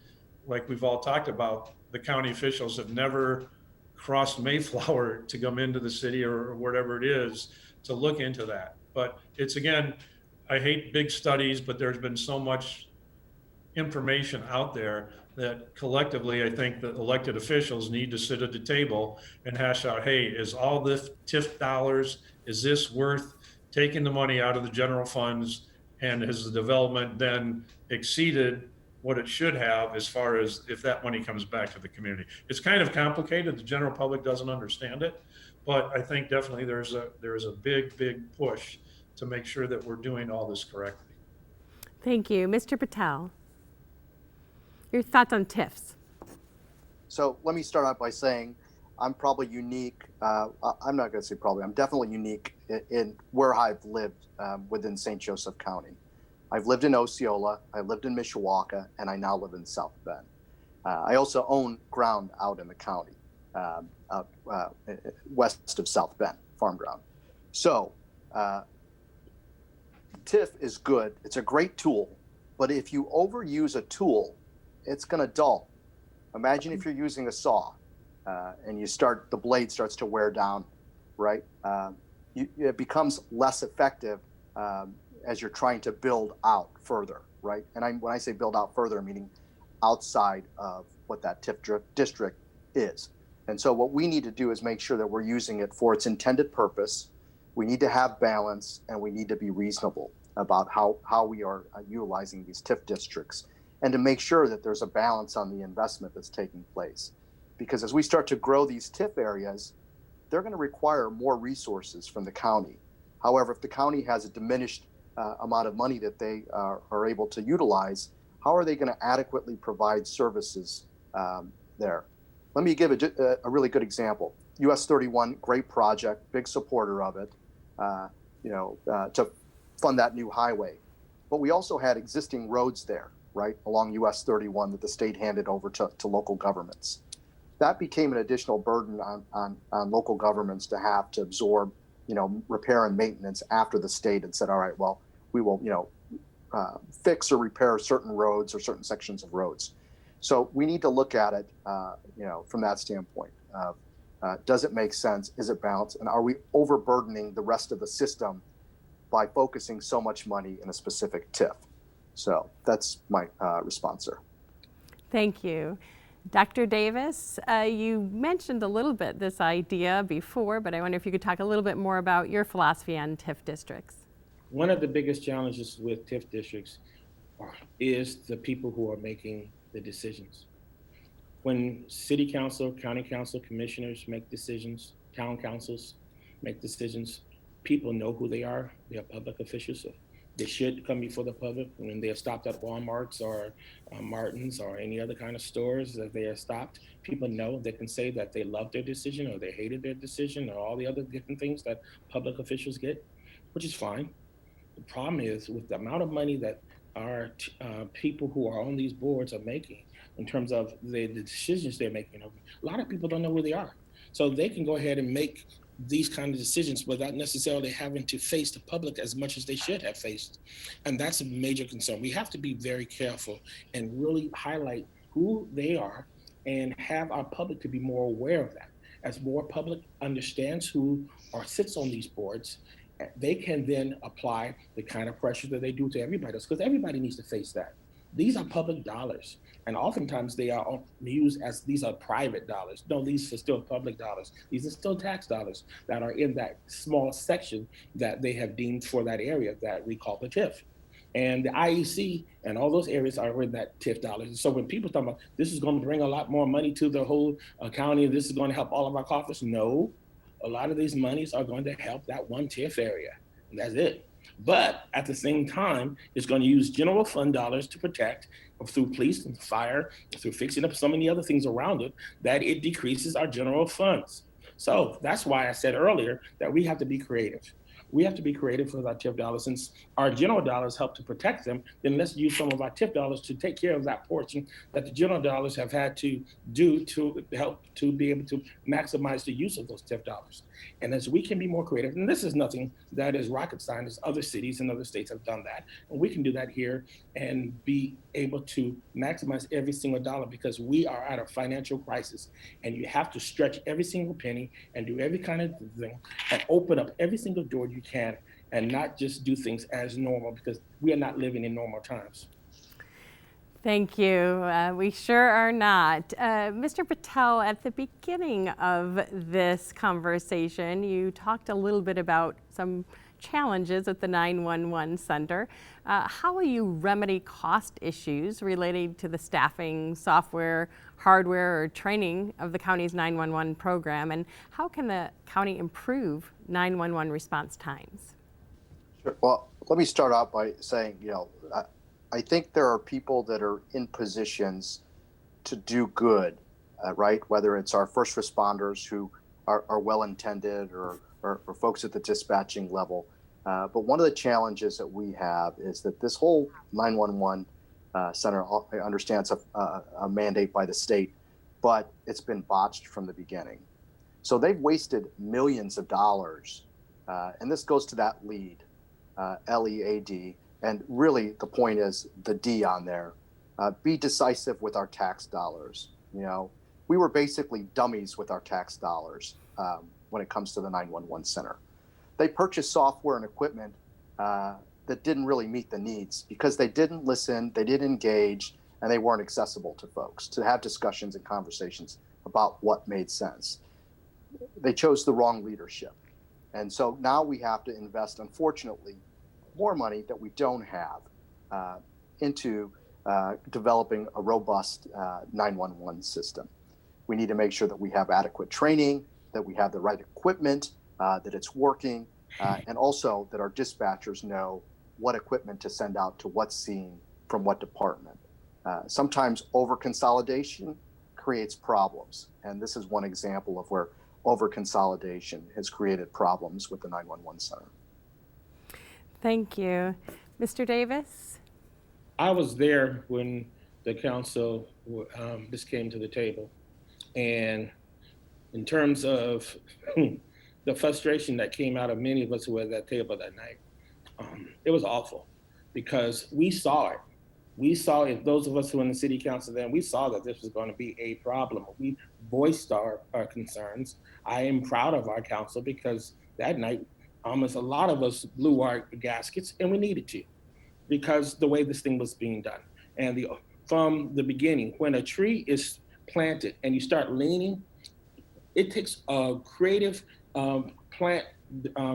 like we've all talked about, the county officials have never crossed Mayflower to come into the city or whatever it is to look into that. But it's, again, I hate big studies, but there's been so much information out there that collectively, I think that elected officials need to sit at the table and hash out, hey, is all this TIF dollars, is this worth taking the money out of the general funds? And has the development then exceeded what it should have, as far as if that money comes back to the community? It's kind of complicated. The general public doesn't understand it, but I think definitely there's a big push to make sure that we're doing all this correctly. Thank you. Mr. Patel, your thoughts on TIFs? So let me start out by saying I'm probably unique. I'm not going to say probably. I'm definitely unique in where I've lived within St. Joseph County. I've lived in Osceola, I lived in Mishawaka, and I now live in South Bend. I also own ground out in the county, out west of South Bend, farm ground. So TIF is good. It's a great tool, but if you overuse a tool, it's going to dull. Imagine if you're using a saw and the blade starts to wear down, right? It becomes less effective as you're trying to build out further, right? And when I say build out further, I'm meaning outside of what that TIF district is. And so what we need to do is make sure that we're using it for its intended purpose. We need to have balance, and we need to be reasonable about how we are utilizing these TIF districts, and to make sure that there's a balance on the investment that's taking place. Because as we start to grow these TIF areas, they're going to require more resources from the county. However, if the county has a diminished amount of money that they are able to utilize, how are they going to adequately provide services there? Let me give a really good example. US 31, great project, big supporter of it, to fund that new highway. But we also had existing roads there, right, along US 31 that the state handed over to local governments. That became an additional burden on local governments to have to absorb, repair and maintenance after the state had said, all right, well, we will, fix or repair certain roads or certain sections of roads. So we need to look at it, from that standpoint. Does it make sense? Is it balanced? And are we overburdening the rest of the system by focusing so much money in a specific TIF? So that's my response, sir. Thank you. Dr. Davis, you mentioned a little bit this idea before, but I wonder if you could talk a little bit more about your philosophy on TIF districts. One of the biggest challenges with TIF districts is the people who are making the decisions. When city council, county council, commissioners make decisions, town councils make decisions, people know who they are. They are public officials. So they should come before the public when they are stopped at Walmart's or Martin's or any other kind of stores that they are stopped. People know they can say that they loved their decision or they hated their decision or all the other different things that public officials get, which is fine. The problem is with the amount of money that our people who are on these boards are making in terms of the decisions they're making. A lot of people don't know who they are. So they can go ahead and make these kind of decisions without necessarily having to face the public as much as they should have faced. And that's a major concern. We have to be very careful and really highlight who they are and have our public to be more aware of that. As more public understands who or sits on these boards, they can then apply the kind of pressure that they do to everybody else, because everybody needs to face that. These are public dollars, and oftentimes they are used as these are private dollars. No, these are still public dollars. These are still tax dollars that are in that small section that they have deemed for that area that we call the TIF. And the IEC and all those areas are in that TIF dollars. And so when people talk about this is going to bring a lot more money to the whole county, and this is going to help all of our coffers, no. A lot of these monies are going to help that one TIF area, and that's it. But at the same time, it's going to use general fund dollars to protect through police and fire, through fixing up so many other things around it, that it decreases our general funds. So that's why I said earlier that we have to be creative. We have to be creative with our TIF dollars. Since our general dollars help to protect them, then let's use some of our TIF dollars to take care of that portion that the general dollars have had to do to help to be able to maximize the use of those TIF dollars. And as we can be more creative, and this is nothing that is rocket science, other cities and other states have done that. And we can do that here and be able to maximize every single dollar, because we are at a financial crisis and you have to stretch every single penny and do every kind of thing and open up every single door you can and not just do things as normal, because we are not living in normal times. Thank you. We sure are not. Mr. Patel, at the beginning of this conversation, you talked a little bit about some challenges at the 911 center. How will you remedy cost issues related to the staffing, software, hardware, or training of the county's 911 program? And how can the county improve 911 response times? Sure. Well, let me start out by saying, I think there are people that are in positions to do good, right? Whether it's our first responders who are well-intended or folks at the dispatching level. But one of the challenges that we have is that this whole 911 center, I understand it's a mandate by the state, but it's been botched from the beginning. So they've wasted millions of dollars. And this goes to that lead, LEAD. And really, the point is the D on there. Be decisive with our tax dollars. We were basically dummies with our tax dollars when it comes to the 911 center. They purchased software and equipment that didn't really meet the needs because they didn't listen, they didn't engage, and they weren't accessible to folks to have discussions and conversations about what made sense. They chose the wrong leadership. And so now we have to invest, unfortunately, more money that we don't have into developing a robust 911 system. We need to make sure that we have adequate training, that we have the right equipment, that it's working, and also that our dispatchers know what equipment to send out to what scene from what department. Sometimes over consolidation creates problems. And this is one example of where over-consolidation has created problems with the 911 center. Thank you. Mr. Davis? I was there when the council, this came to the table. And in terms of the frustration that came out of many of us who were at that table that night, it was awful because we saw it. We saw it, those of us who were in the city council then, we saw that this was going to be a problem. We voiced our concerns. I am proud of our council because that night, almost a lot of us blew our gaskets, and we needed to because the way this thing was being done. And from the beginning, when a tree is planted and you start leaning, it takes a creative plant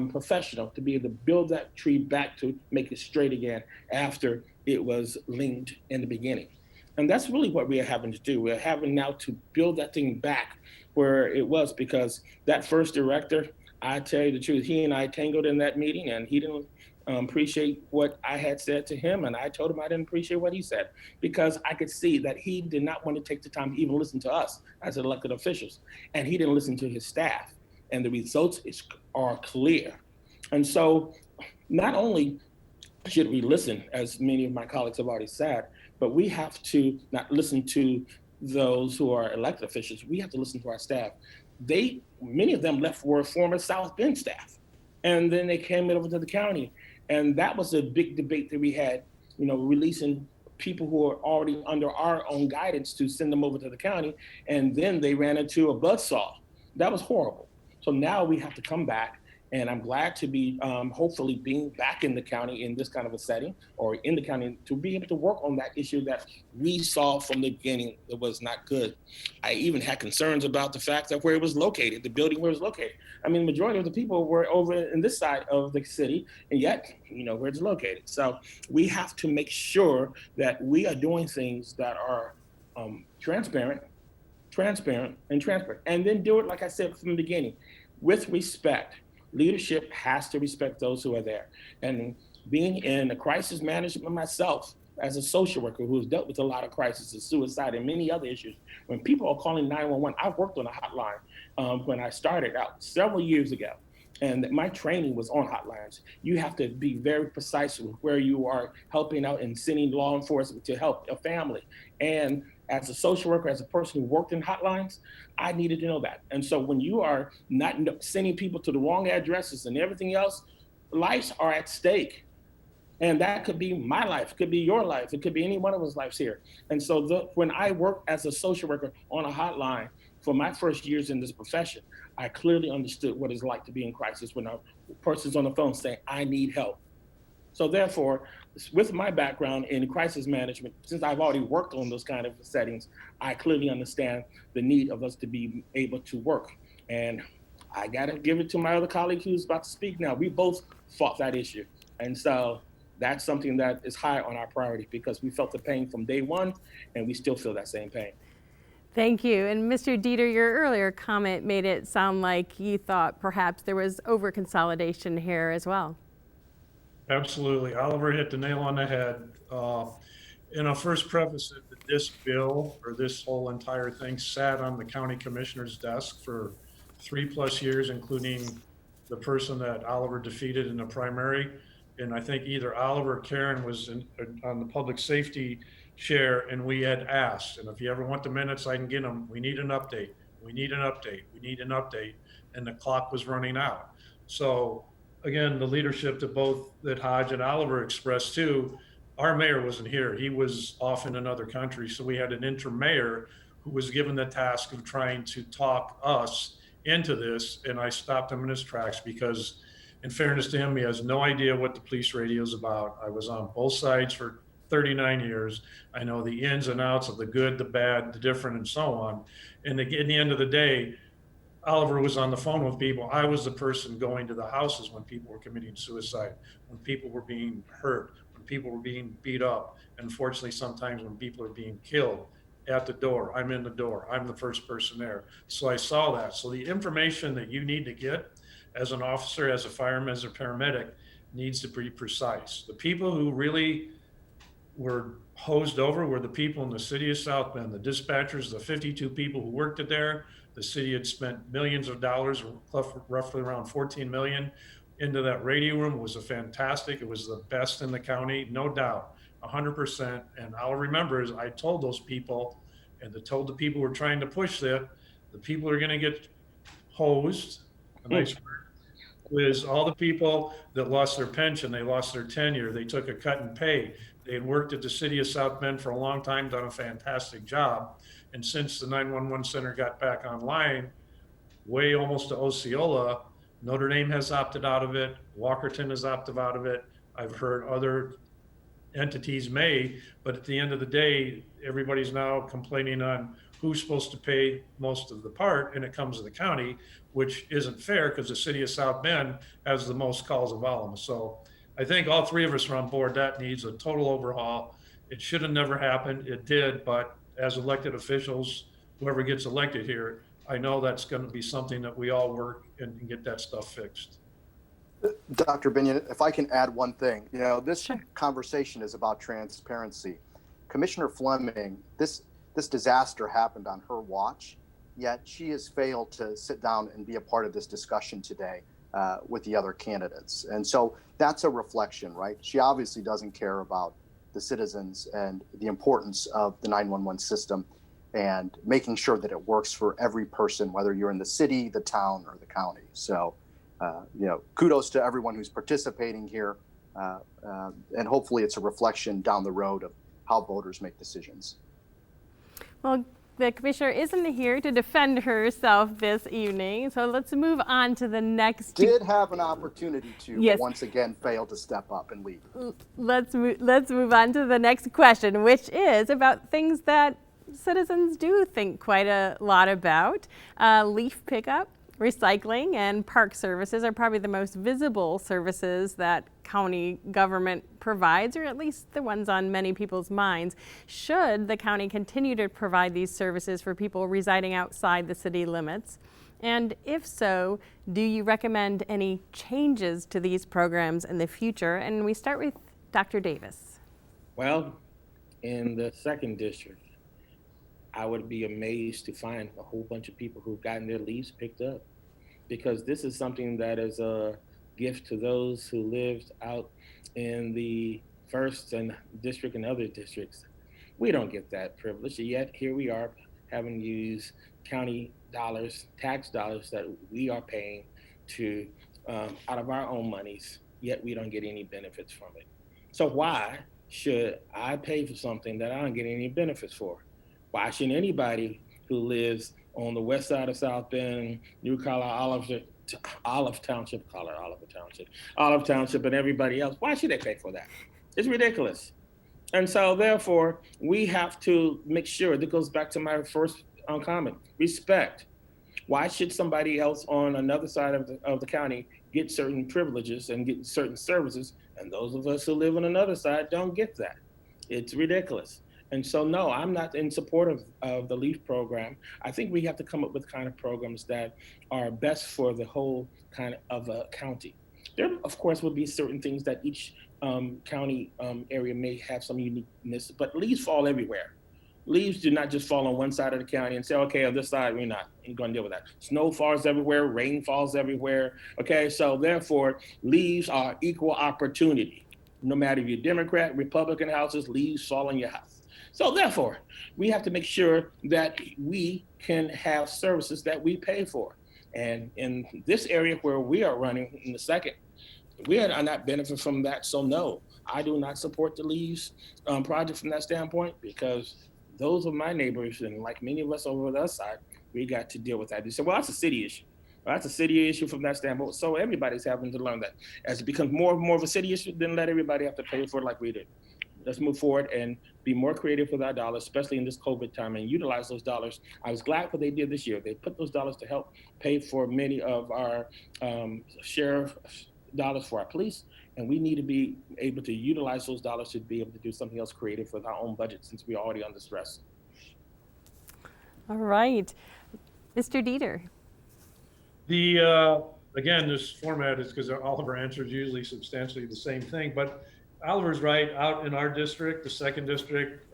professional to be able to build that tree back to make it straight again after it was leaned in the beginning. And that's really what we are having to do. We're having now to build that thing back where it was, because that first director, I tell you the truth, he and I tangled in that meeting, and he didn't appreciate what I had said to him, and I told him I didn't appreciate what he said, because I could see that he did not want to take the time to even listen to us as elected officials, and he didn't listen to his staff, and the results are clear. And so not only should we listen, as many of my colleagues have already said, but we have to not listen to those who are elected officials. We have to listen to our staff. Many of them left were former South Bend staff, and then they came over to the county. And that was a big debate that we had, releasing people who are already under our own guidance to send them over to the county. And then they ran into a buzzsaw. That was horrible. So now we have to come back, and I'm glad to be hopefully being back in the county in this kind of a setting, or in the county, to be able to work on that issue that we saw from the beginning that was not good. I even had concerns about the fact that where it was located, the building where it was located. I mean, the majority of the people were over in this side of the city, and yet, where it's located. So we have to make sure that we are doing things that are transparent, and then do it, like I said from the beginning, with respect. Leadership has to respect those who are there. And being in a crisis management myself, as a social worker who's dealt with a lot of crises, suicide, and many other issues, when people are calling 911, I worked on a hotline when I started out several years ago. And my training was on hotlines. You have to be very precise with where you are helping out and sending law enforcement to help a family. And as a social worker, as a person who worked in hotlines, I needed to know that. And so when you are not sending people to the wrong addresses and everything else, lives are at stake. And that could be my life, it could be your life, it could be any one of us lives here. And so when I worked as a social worker on a hotline for my first years in this profession, I clearly understood what it's like to be in crisis when a person's on the phone saying, I need help. So therefore, with my background in crisis management, since I've already worked on those kind of settings, I clearly understand the need of us to be able to work. And I gotta give it to my other colleague who's about to speak now. We both fought that issue. And so that's something that is high on our priority, because we felt the pain from day one, and we still feel that same pain. Thank you. And Mr. Dieter, your earlier comment made it sound like you thought perhaps there was over-consolidation here as well. Absolutely. Oliver hit the nail on the head. And I'll first preface it that this bill, or this whole entire thing, sat on the county commissioner's desk for 3+ years, including the person that Oliver defeated in the primary. And I think either Oliver or Karen was on the public safety chair, and we had asked, and if you ever want the minutes, I can get them. We need an update. We need an update. We need an update. And the clock was running out. So again, the leadership that Hodge and Oliver expressed too, our mayor wasn't here. He was off in another country. So we had an interim mayor who was given the task of trying to talk us into this. And I stopped him in his tracks because, in fairness to him, he has no idea what the police radio is about. I was on both sides for 39 years. I know the ins and outs of the good, the bad, the different, and so on. And in the end of the day, Oliver was on the phone with people. I was the person going to the houses when people were committing suicide, when people were being hurt, when people were being beat up. And unfortunately, sometimes when people are being killed at the door, I'm in the door. I'm the first person there. So I saw that. So the information that you need to get as an officer, as a fireman, as a paramedic, needs to be precise. The people who really were hosed over were the people in the city of South Bend, the dispatchers, the 52 people who worked it there. The city had spent millions of dollars, roughly around 14 million, into that radio room. It was fantastic. It was the best in the county, no doubt, 100%. And I'll remember is I told those people, and I told the people who were trying to push that, the people are going to get hosed, a nice word, is all the people that lost their pension, they lost their tenure, they took a cut in pay. They had worked at the city of South Bend for a long time, done a fantastic job. And since the 911 center got back online, way almost to Osceola, Notre Dame has opted out of it. Walkerton has opted out of it. I've heard other entities may, but at the end of the day, everybody's now complaining on who's supposed to pay most of the part, and it comes to the county, which isn't fair because the city of South Bend has the most calls of all of them. So I think all three of us are on board. That needs a total overhaul. It should have never happened. It did, but as elected officials, whoever gets elected here, I know that's going to be something that we all work and get that stuff fixed. Dr. Binion, if I can add one thing, this conversation is about transparency. Commissioner Fleming, this disaster happened on her watch, yet she has failed to sit down and be a part of this discussion today with the other candidates. And so that's a reflection, right? She obviously doesn't care about the citizens and the importance of the 911 system and making sure that it works for every person, whether you're in the city, the town, or the county. So, kudos to everyone who's participating here. And hopefully it's a reflection down the road of how voters make decisions. Well, the commissioner isn't here to defend herself this evening, so let's move on to the next. Did have an opportunity to, yes. But once again failed to step up and lead. Let's move on to the next question, which is about things that citizens do think quite a lot about. Leaf pickup, recycling, and park services are probably the most visible services that county government provides, or at least the ones on many people's minds. Should the county continue to provide these services for people residing outside the city limits? And if so, do you recommend any changes to these programs in the future? And we start with Dr. Davis. Well, in the second district, I would be amazed to find a whole bunch of people who've gotten their leaves picked up, because this is something that is a gift to those who lived out in the first and district and other districts. We don't get that privilege, yet here we are having to use county dollars, tax dollars that we are paying to out of our own monies, yet we don't get any benefits from it. So why should I pay for something that I don't get any benefits for? Why shouldn't anybody who lives on the west side of South Bend, New Colorado, Olive Township, and everybody else, why should they pay for that? It's ridiculous. And so therefore, we have to make sure, that goes back to my first comment, respect. Why should somebody else on another side of the county get certain privileges and get certain services, and those of us who live on another side don't get that? It's ridiculous. And so, no, I'm not in support of the LEAF program. I think we have to come up with kind of programs that are best for the whole kind of a county. There, of course, will be certain things that each county area may have some uniqueness, but leaves fall everywhere. Leaves do not just fall on one side of the county and say, okay, on this side, we're not going to deal with that. Snow falls everywhere, rain falls everywhere. Okay, so therefore, leaves are equal opportunity. No matter if you're Democrat, Republican houses, leaves fall on your house. So therefore, we have to make sure that we can have services that we pay for. And in this area where we are running in the second, we are not benefiting from that. So no, I do not support the leaves project from that standpoint, because those are my neighbors, and like many of us over the other side, we got to deal with that. You say, well, that's a city issue. Well, that's a city issue from that standpoint. So everybody's having to learn that. As it becomes more and more of a city issue, then let everybody have to pay for it like we did. Let's move forward and be more creative with our dollars, especially in this COVID time, and utilize those dollars. I was glad what they did this year. They put those dollars to help pay for many of our sheriff dollars for our police, and we need to be able to utilize those dollars to be able to do something else creative with our own budget, since we're already under stress. All right. Mr. Dieter. Again, this format is because all of our answers usually substantially the same thing, but Oliver's right. Out in our district, the second district,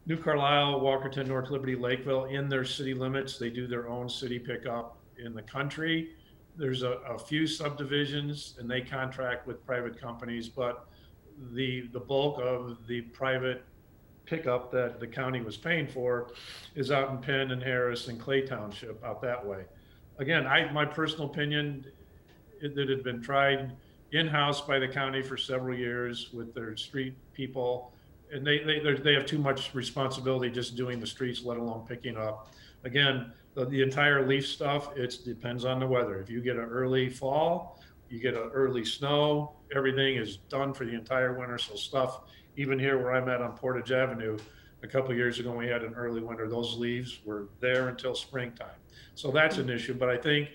New Carlisle, Walkerton, North Liberty, Lakeville, in their city limits, they do their own city pickup. In the country, there's a few subdivisions and they contract with private companies, but the bulk of the private pickup that the county was paying for is out in Penn and Harris and Clay Township out that way. Again, my personal opinion, that had been tried in-house by the county for several years with their street people, and they have too much responsibility just doing the streets, let alone picking up. Again, the entire leaf stuff, it depends on the weather. If you get an early fall, you get an early snow, everything is done for the entire winter. So stuff, even here where I'm at on Portage Avenue, a couple of years ago, we had an early winter. Those leaves were there until springtime. So that's an issue. But I think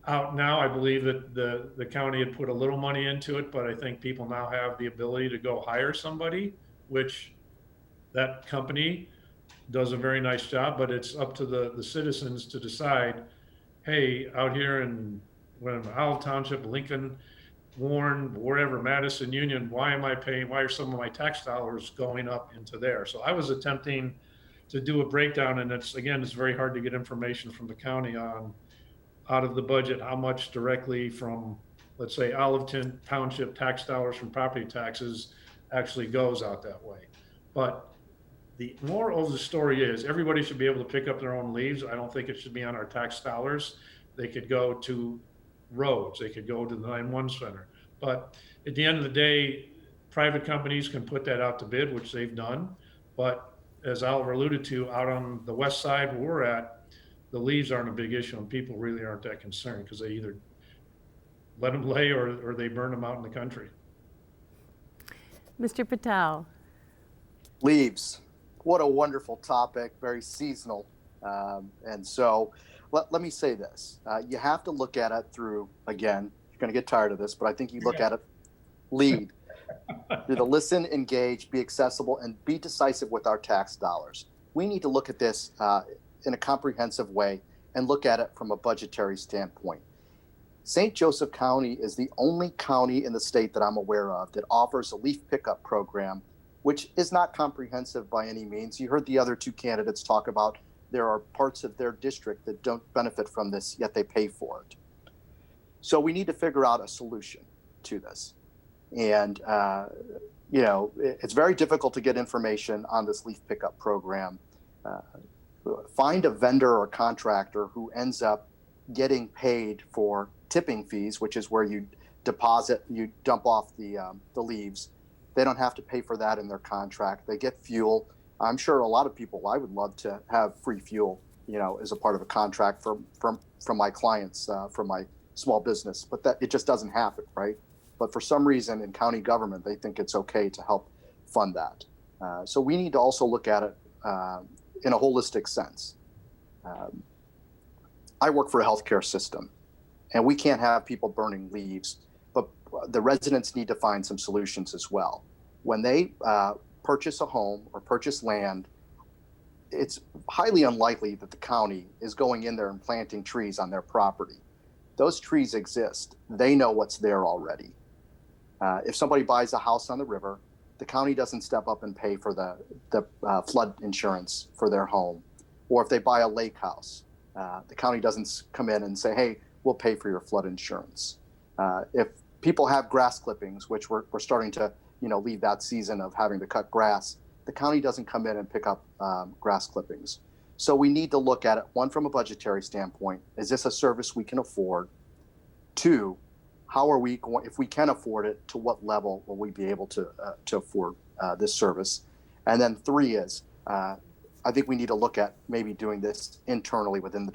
out now, I believe that the county had put a little money into it, but I think people now have the ability to go hire somebody, which that company does a very nice job, but it's up to the citizens to decide, hey, out here in Howell Township, Lincoln, Warren, wherever, Madison, Union, why are some of my tax dollars going up into there? So I was attempting to do a breakdown, and it's very hard to get information from the county on out of the budget, how much directly from, let's say, Oliveton Township tax dollars from property taxes actually goes out that way. But the moral of the story is everybody should be able to pick up their own leaves. I don't think it should be on our tax dollars. They could go to roads, they could go to the 911 center. But at the end of the day, private companies can put that out to bid, which they've done. But as Oliver alluded to, out on the west side where we're at, the leaves aren't a big issue and people really aren't that concerned because they either let them lay or they burn them out in the country. Mr. Patel. Leaves. What a wonderful topic, very seasonal. And so let me say this. You have to look at it through, again, you're going to get tired of this, but I think you look at it, lead. Through the listen, engage, be accessible, and be decisive with our tax dollars. We need to look at this in a comprehensive way and look at it from a budgetary standpoint. St. Joseph County is the only county in the state that I'm aware of that offers a leaf pickup program, which is not comprehensive by any means. You heard the other two candidates talk about there are parts of their district that don't benefit from this, yet they pay for it. So we need to figure out a solution to this. And, it's very difficult to get information on this leaf pickup program. Find a vendor or contractor who ends up getting paid for tipping fees, which is where you dump off the leaves. They don't have to pay for that in their contract. They get fuel. I'm sure a lot of people, I would love to have free fuel, as a part of a contract from my clients, from my small business, but that it just doesn't happen, right? But for some reason in county government, they think it's okay to help fund that. So we need to also look at it in a holistic sense. I work for a healthcare system, and we can't have people burning leaves, but the residents need to find some solutions as well. When they purchase a home or purchase land, it's highly unlikely that the county is going in there and planting trees on their property. Those trees exist. They know what's there already. If somebody buys a house on the river, the county doesn't step up and pay for the flood insurance for their home. Or if they buy a lake house, the county doesn't come in and say, hey, we'll pay for your flood insurance. If people have grass clippings, which we're starting to leave that season of having to cut grass, the county doesn't come in and pick up grass clippings. So we need to look at it, one, from a budgetary standpoint. Is this a service we can afford? Two, how are we going, if we can afford it, to what level will we be able to afford this service? And then three is, I think we need to look at maybe doing this internally within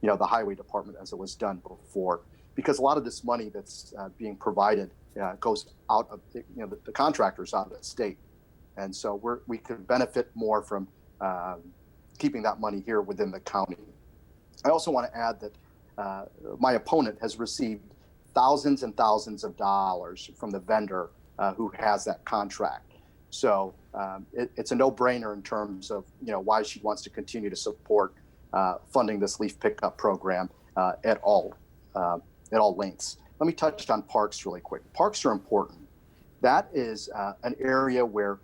the highway department as it was done before, because a lot of this money that's being provided goes out of the contractors out of the state, and so we could benefit more from keeping that money here within the county. I also want to add that my opponent has received thousands and thousands of dollars from the vendor who has that contract. So it's a no-brainer in terms of why she wants to continue to support funding this leaf pickup program at all lengths. Let me touch on parks really quick. Parks are important. That is an area where,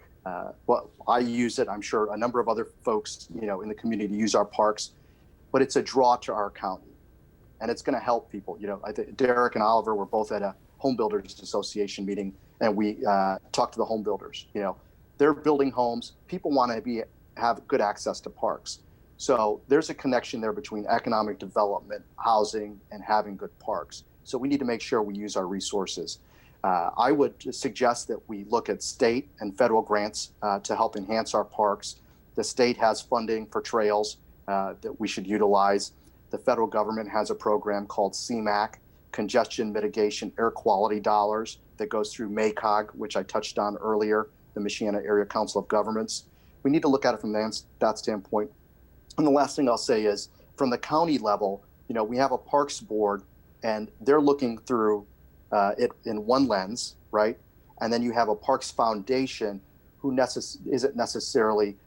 well, I use it. I'm sure a number of other folks, in the community use our parks, but it's a draw to our county, and it's going to help people. I think Derek and Oliver were both at a Home Builders Association meeting, and we talked to the home builders. They're building homes. People want to have good access to parks. So there's a connection there between economic development, housing, and having good parks. So we need to make sure we use our resources. I would suggest that we look at state and federal grants to help enhance our parks. The state has funding for trails that we should utilize. The federal government has a program called CMAQ, Congestion Mitigation Air Quality Dollars, that goes through MACOG, which I touched on earlier, the Michiana Area Council of Governments. We need to look at it from that standpoint. And the last thing I'll say is, from the county level, we have a parks board, and they're looking through it in one lens, right? And then you have a parks foundation who isn't necessarily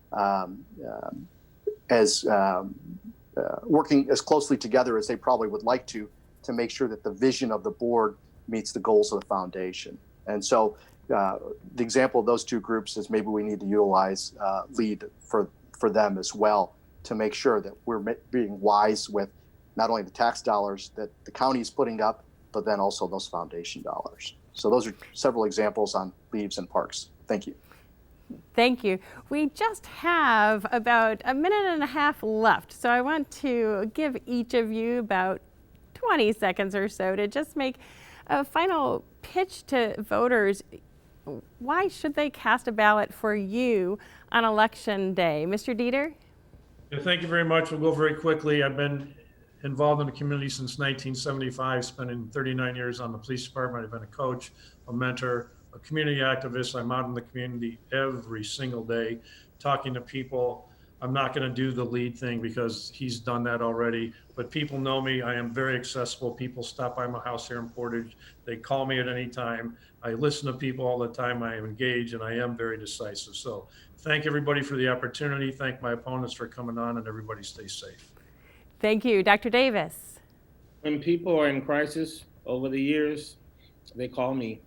working as closely together as they probably would like to make sure that the vision of the board meets the goals of the foundation. And so the example of those two groups is maybe we need to utilize LEAD for them as well, to make sure that we're being wise with not only the tax dollars that the county is putting up, but then also those foundation dollars. So those are several examples on leaves and parks. Thank you. Thank you. We just have about a minute and a half left, so I want to give each of you about 20 seconds or so to just make a final pitch to voters. Why should they cast a ballot for you on Election Day? Mr. Dieter? Yeah, thank you very much. We'll go very quickly. I've been involved in the community since 1975, spending 39 years on the police department. I've been a coach, a mentor, a community activist. I'm out in the community every single day talking to people. I'm not going to do the LEAD thing because he's done that already, but people know me. I am very accessible. People stop by my house here in Portage. They call me at any time. I listen to people all the time. I am engaged, and I am very decisive. So thank everybody for the opportunity. Thank my opponents for coming on, and everybody stay safe. Thank you. Dr. Davis? When people are in crisis over the years, they call me.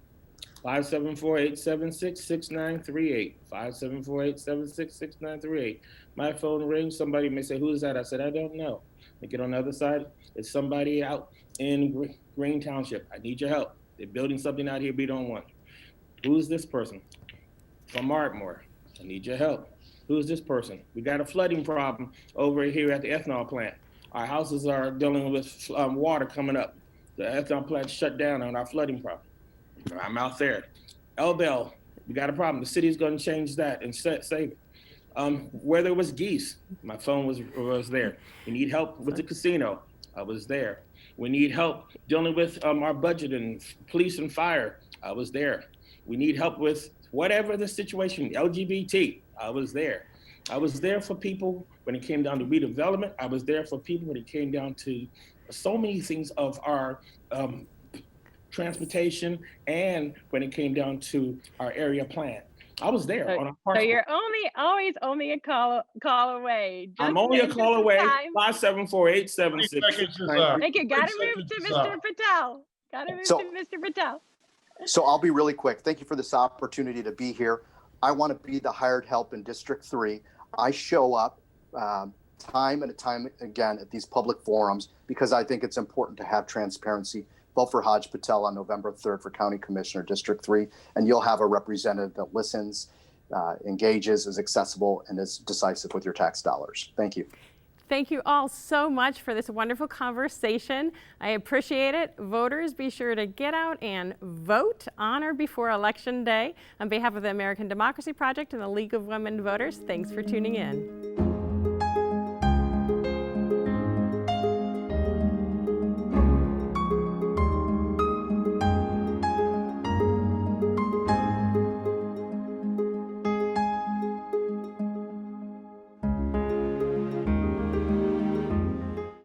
574-876-6938. 574-876-6938. My phone rings. Somebody may say, "Who is that?" I said, "I don't know." I get on the other side. It's somebody out in Green Township. "I need your help. They're building something out here we don't want." "Who is this person?" "From Ardmore." "I need your help." "Who is this person?" "We got a flooding problem over here at the ethanol plant. Our houses are dealing with water coming up. The ethanol plant shut down on our flooding problem." I'm out there. "Bell, we got a problem. The city's going to change that and save it." Where there was geese, my phone was there. "We need help with the casino." I was there. "We need help dealing with our budget and police and fire." I was there. "We need help with whatever the situation, LGBT." I was there. I was there for people when it came down to redevelopment. I was there for people when it came down to so many things of our transportation, and when it came down to our area plan. I was there on a park. So you're always only a call away. I'm only a call away. 574-876. Thank you. Got to move to Mr. Patel. Mr. Patel. So I'll be really quick. Thank you for this opportunity to be here. I want to be the hired help in District 3. I show up time and time again at these public forums because I think it's important to have transparency. Vote for Hodge Patel on November 3rd for County Commissioner, District 3, and you'll have a representative that listens, engages, is accessible, and is decisive with your tax dollars. Thank you. Thank you all so much for this wonderful conversation. I appreciate it. Voters, be sure to get out and vote on or before Election Day. On behalf of the American Democracy Project and the League of Women Voters, thanks for tuning in.